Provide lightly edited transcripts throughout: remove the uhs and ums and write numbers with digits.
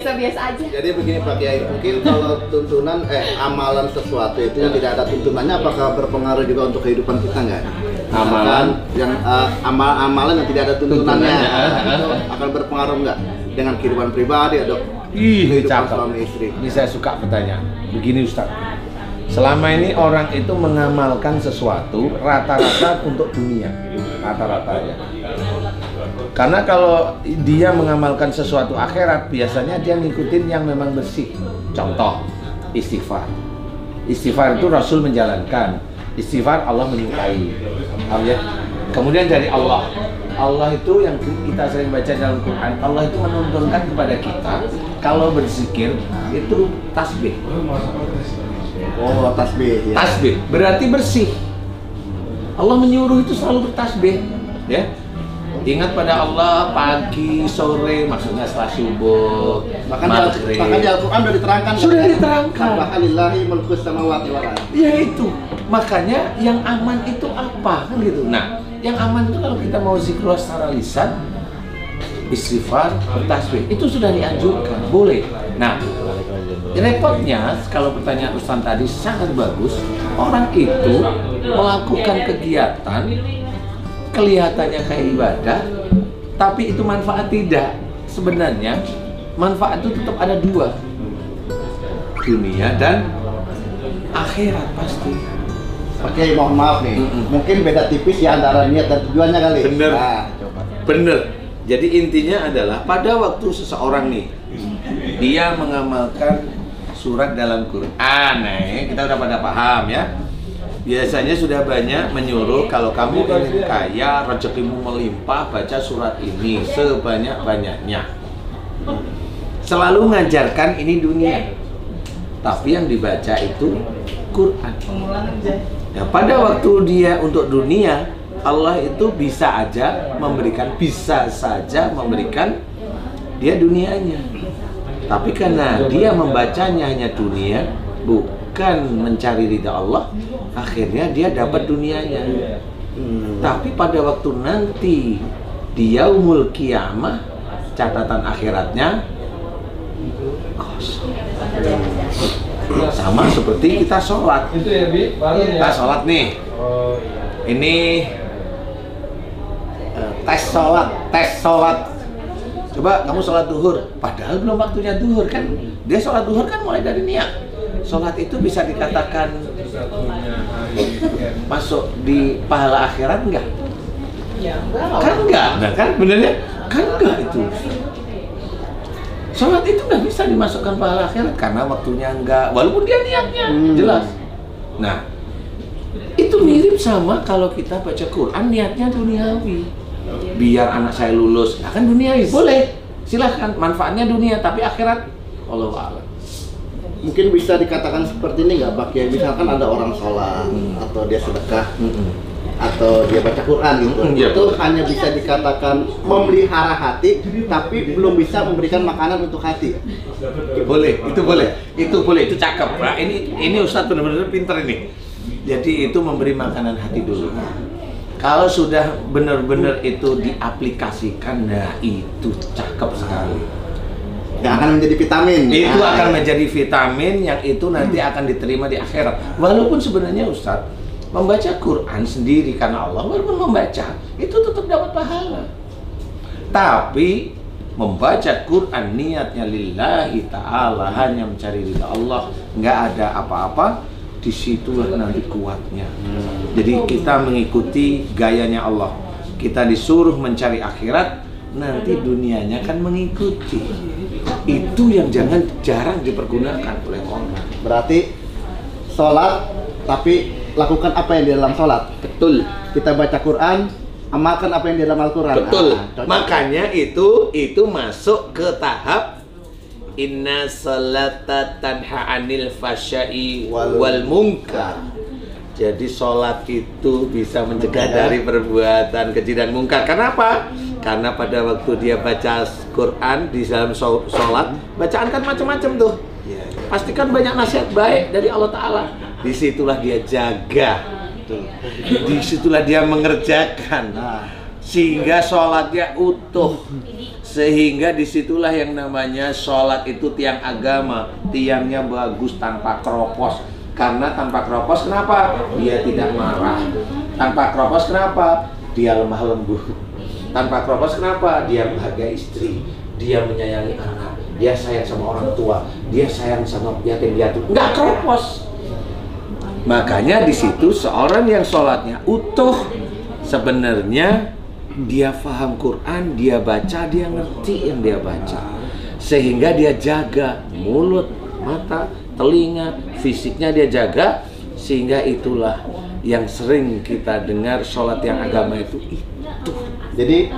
biasa-biasa aja. Jadi begini Pak Kiai, mungkin kalau tuntunan amalan sesuatu itu yang tidak ada tuntunannya, apakah berpengaruh juga untuk kehidupan kita nggak? Amalan yang amalan yang tidak ada tuntunannya itu akan berpengaruh nggak dengan kehidupan pribadi atau kehidupan suami istri? Ini saya suka pertanyaan. Begini Ustaz, selama ini orang itu mengamalkan sesuatu rata-rata untuk dunia, rata-rata ya. Karena kalau dia mengamalkan sesuatu akhirat, biasanya dia ngikutin yang memang bersih. Contoh, istighfar. Istighfar itu Rasul menjalankan. Istighfar Allah menyukai. Ya. Kemudian dari Allah. Allah itu yang kita sering baca dalam Quran. Allah itu menuntunkan kepada kita kalau berzikir itu tasbih. Oh, tasbih. Ya. Tasbih berarti bersih. Allah menyuruh itu selalu bertasbih, ya. Ingat pada Allah pagi, sore, maksudnya setelah subuh, bahkan di Al-Quran sudah diterangkan. Sudah diterangkan. Lillahi mulkus samawati wal ardh. Ya itu. Makanya yang aman itu apa kan gitu. Nah, yang aman itu kalau kita mau zikrullah secara lisan, istighfar, bertasbih, itu sudah dianjurkan, boleh. Nah, repotnya kalau pertanyaan Ustaz tadi sangat bagus, orang itu melakukan kegiatan kelihatannya kayak ibadah, tapi itu manfaat tidak. Sebenarnya manfaat itu tetap ada dua, dunia dan akhirat pasti. Oke, mohon maaf nih, mungkin beda tipis ya antara niat dan tujuannya kali. Bener, nah, coba. Bener. Jadi intinya adalah pada waktu seseorang nih, dia mengamalkan surat dalam Quran, kita udah pada paham ya. Biasanya sudah banyak menyuruh kalau kamu ingin kaya, rezekimu melimpah, baca surat ini sebanyak-banyaknya. Selalu ngajarkan ini dunia, tapi yang dibaca itu Quran. Ya, pada waktu dia untuk dunia, Allah itu bisa saja memberikan dia dunianya. Tapi karena dia membacanya hanya dunia, bukan mencari ridha Allah, akhirnya dia dapat dunianya. Tapi pada waktu nanti di yaumul qiyamah, catatan akhiratnya kosong. Sama seperti kita sholat. Itu ya, Bi? Kita sholat nih. Ini tes sholat. Coba kamu sholat duhur, padahal belum waktunya duhur kan? Dia sholat duhur kan mulai dari niat. Sholat itu bisa dikatakan masuk di pahala akhirat enggak? Kan enggak, nah, kan benernya kan enggak itu. Sholat itu nggak bisa dimasukkan pahala akhirat karena waktunya enggak, walaupun dia niatnya jelas. Nah, itu mirip sama kalau kita baca Quran niatnya duniawi. Biar anak saya lulus, nah kan duniawi, boleh, silahkan, manfaatnya dunia, tapi akhirat, Allahu a'lam. Mungkin bisa dikatakan seperti ini nggak Pak Kiai? Misalkan ada orang sholat atau dia sedekah atau dia baca Quran gitu, itu hanya bisa dikatakan memelihara hati, tapi belum bisa memberikan makanan untuk hati. Boleh, itu cakep. Nah, ini Ustadz benar-benar pinter ini. Jadi itu memberi makanan hati dulu. Kalau sudah benar-benar itu diaplikasikan, nah itu cakep sekali. Yang akan menjadi vitamin. Itu akan menjadi vitamin yang itu nanti akan diterima di akhirat. Walaupun sebenarnya Ustadz, membaca Quran sendiri karena Allah, walaupun membaca itu tetap dapat pahala. Tapi membaca Quran niatnya lillahi ta'ala, hanya mencari ridha Allah, nggak ada apa-apa, disitulah nanti kuatnya. Jadi kita mengikuti gayanya Allah. Kita disuruh mencari akhirat, nanti dunianya kan mengikuti. Itu yang jarang dipergunakan oleh orang. Berarti sholat, tapi lakukan apa yang di dalam sholat. Betul. Kita baca Quran, amalkan apa yang di dalam Al-Quran. Betul. Makanya itu masuk ke tahap inna sholata tanha anil fasya'i wal munkar. Jadi sholat itu bisa mencegah dari perbuatan keji dan mungkar. Kenapa? Karena pada waktu dia baca Quran di dalam sholat, bacaan kan macam-macam tuh. Pastikan banyak nasihat baik dari Allah Ta'ala. Disitulah dia jaga, disitulah dia mengerjakan. sehingga sholatnya utuh. Sehingga disitulah yang namanya sholat itu tiang agama, tiangnya bagus tanpa keropos. Karena tanpa keropos kenapa? Dia tidak marah. Tanpa keropos kenapa? Dia lemah lembut. Tanpa keropos kenapa? Dia menghargai istri, dia menyayangi anak, dia sayang sama orang tua, dia sayang sama yatim piatu. Nggak keropos. Makanya di situ seorang yang sholatnya utuh, sebenarnya dia paham Quran, dia baca, dia ngerti yang dia baca, sehingga dia jaga mulut, mata, telinga, fisiknya dia jaga, sehingga itulah yang sering kita dengar sholat yang agama itu. Jadi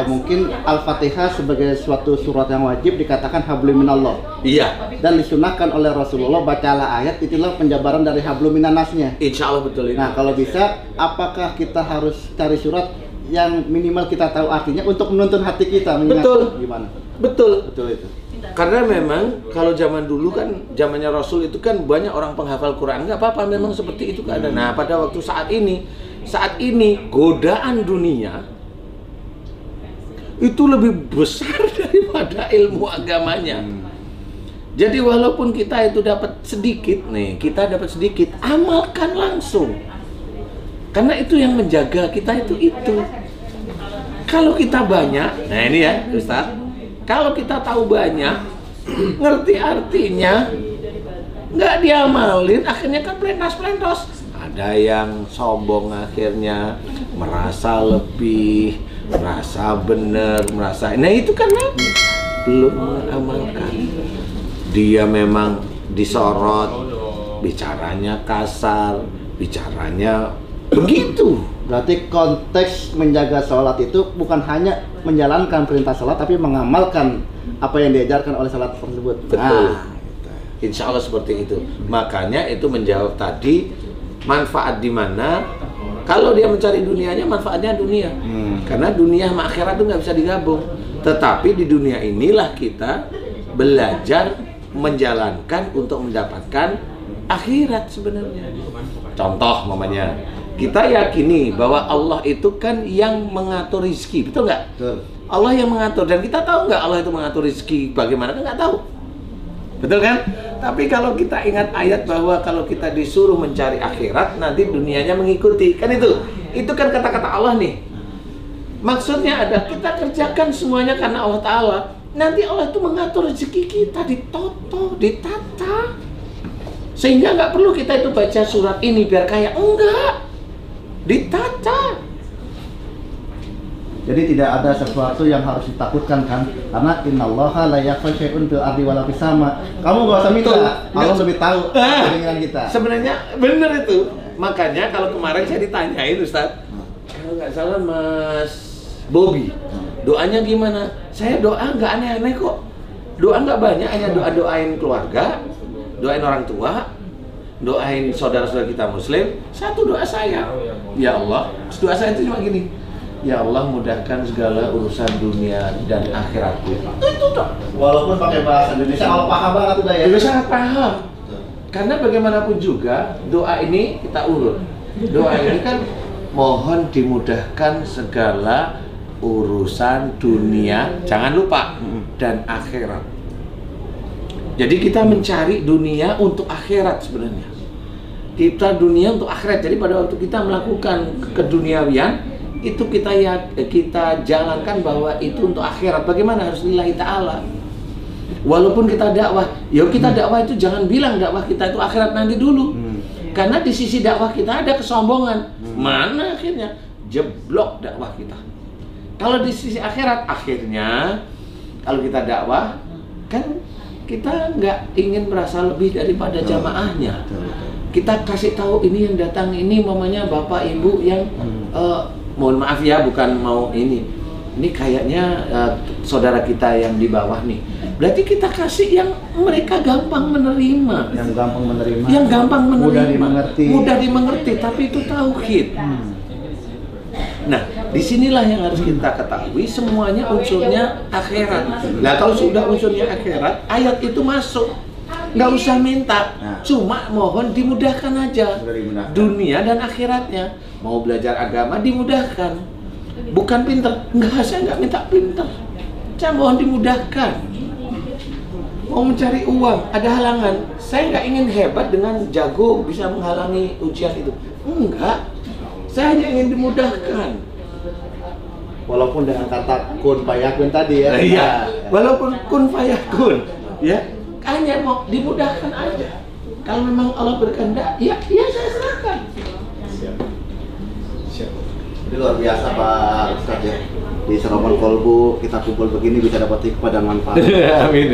mungkin Al-Fatihah sebagai suatu surat yang wajib dikatakan hablum minallah. Iya. Dan disunahkan oleh Rasulullah, bacalah ayat, itulah penjabaran dari hablum minannasnya. Insya Allah betul itu. Nah kalau bisa, apakah kita harus cari surat yang minimal kita tahu artinya untuk menuntun hati kita? Betul. Gimana? Betul. Betul itu. Karena memang kalau zaman dulu kan, zamannya Rasul itu kan banyak orang penghafal Quran, nggak apa-apa, memang seperti itu keadaan. Nah pada waktu saat ini godaan dunia itu lebih besar daripada ilmu agamanya. Jadi walaupun kita itu dapat sedikit nih, amalkan langsung. Karena itu yang menjaga kita itu. Kalau kita banyak, nah ini ya Ustaz, kalau kita tahu banyak, ngerti artinya, nggak diamalin, akhirnya kan pelentos. Ada yang sombong akhirnya, merasa lebih, merasa benar, nah itu karena belum mengamalkan. Dia memang disorot, bicaranya kasar, bicaranya begitu. Berarti konteks menjaga sholat itu bukan hanya menjalankan perintah sholat, tapi mengamalkan apa yang diajarkan oleh sholat tersebut. Betul. Insya Allah seperti itu. Makanya itu menjawab tadi, manfaat di mana? Kalau dia mencari dunianya, manfaatnya dunia. Karena dunia sama akhirat itu nggak bisa digabung. Tetapi di dunia inilah kita belajar menjalankan untuk mendapatkan akhirat sebenarnya. Contoh mamanya, kita yakini bahwa Allah itu kan yang mengatur rezeki, betul nggak? Betul. Allah yang mengatur, dan kita tahu nggak Allah itu mengatur rezeki bagaimana? Kan nggak tahu. Betul kan? Tapi kalau kita ingat ayat bahwa kalau kita disuruh mencari akhirat, nanti dunianya mengikuti. Kan itu kan kata-kata Allah nih. Maksudnya ada, kita kerjakan semuanya karena Allah Ta'ala. Nanti Allah itu mengatur rezeki kita, ditoto, ditata. Sehingga nggak perlu kita itu baca surat ini biar kaya. Enggak. Ditata. Jadi tidak ada sesuatu yang harus ditakutkan kan? Karena innallaha la yakhfa syai'un fil ardi wala fis sama. Kamu nggak usah minta, Allah lebih tahu keinginan kita. Sebenarnya benar itu. Makanya kalau kemarin saya ditanyain Ustaz, kalau nggak salah Mas Bobby, doanya gimana? Saya doa nggak aneh-aneh kok. Doa nggak banyak, hanya doain keluarga, doain orang tua, doain saudara-saudara kita Muslim. Satu doa saya, ya Allah. Doa saya itu cuma gini. Ya Allah, mudahkan segala urusan dunia dan akhiratku. Itu toh. Walaupun pakai bahasa Indonesia, kalau paham banget udah ya. Itu sangat paham. Karena bagaimanapun juga doa ini kita urut. Doa ini kan mohon dimudahkan segala urusan dunia, jangan lupa, dan akhirat. Jadi kita mencari dunia untuk akhirat sebenarnya. Kita dunia untuk akhirat. Jadi pada waktu kita melakukan keduniawian, itu kita jalankan bahwa itu untuk akhirat. Bagaimana? Harus lillahi ta'ala. Walaupun kita dakwah, ya kita dakwah itu jangan bilang dakwah kita itu akhirat nanti dulu. Karena di sisi dakwah kita ada kesombongan. Mana akhirnya? Jeblok dakwah kita. Kalau di sisi akhirat, akhirnya kalau kita dakwah, kan kita nggak ingin merasa lebih daripada jamaahnya. Kita kasih tahu ini yang datang ini, mamanya bapak ibu yang mohon maaf ya, bukan mau ini kayaknya saudara kita yang di bawah nih. Berarti kita kasih yang mereka gampang menerima. Yang gampang menerima. Mudah dimengerti, tapi itu tauhid. Nah, disinilah yang harus kita ketahui, semuanya unsurnya akhirat. Nah, kalau sudah unsurnya akhirat, ayat itu masuk. Nggak usah minta, cuma mohon dimudahkan aja. Dunia dan akhiratnya. Mau belajar agama dimudahkan. Bukan pinter, enggak, saya nggak minta pinter. Saya mohon dimudahkan. Mau mencari uang, ada halangan. Saya nggak ingin hebat dengan jago bisa menghalangi ujian itu. Enggak, saya hanya ingin dimudahkan. Walaupun dengan kata kun fayakun tadi ya. Iya, walaupun kun fayakun, ya, hanya mau dimudahkan aja. Kalau memang Allah berkehendak, ya saya serahkan. Siap. Ini luar biasa Pak Ustadz ya. Di Seroman Kolbu kita kumpul begini bisa dapat hikmah dan manfaat. Amin.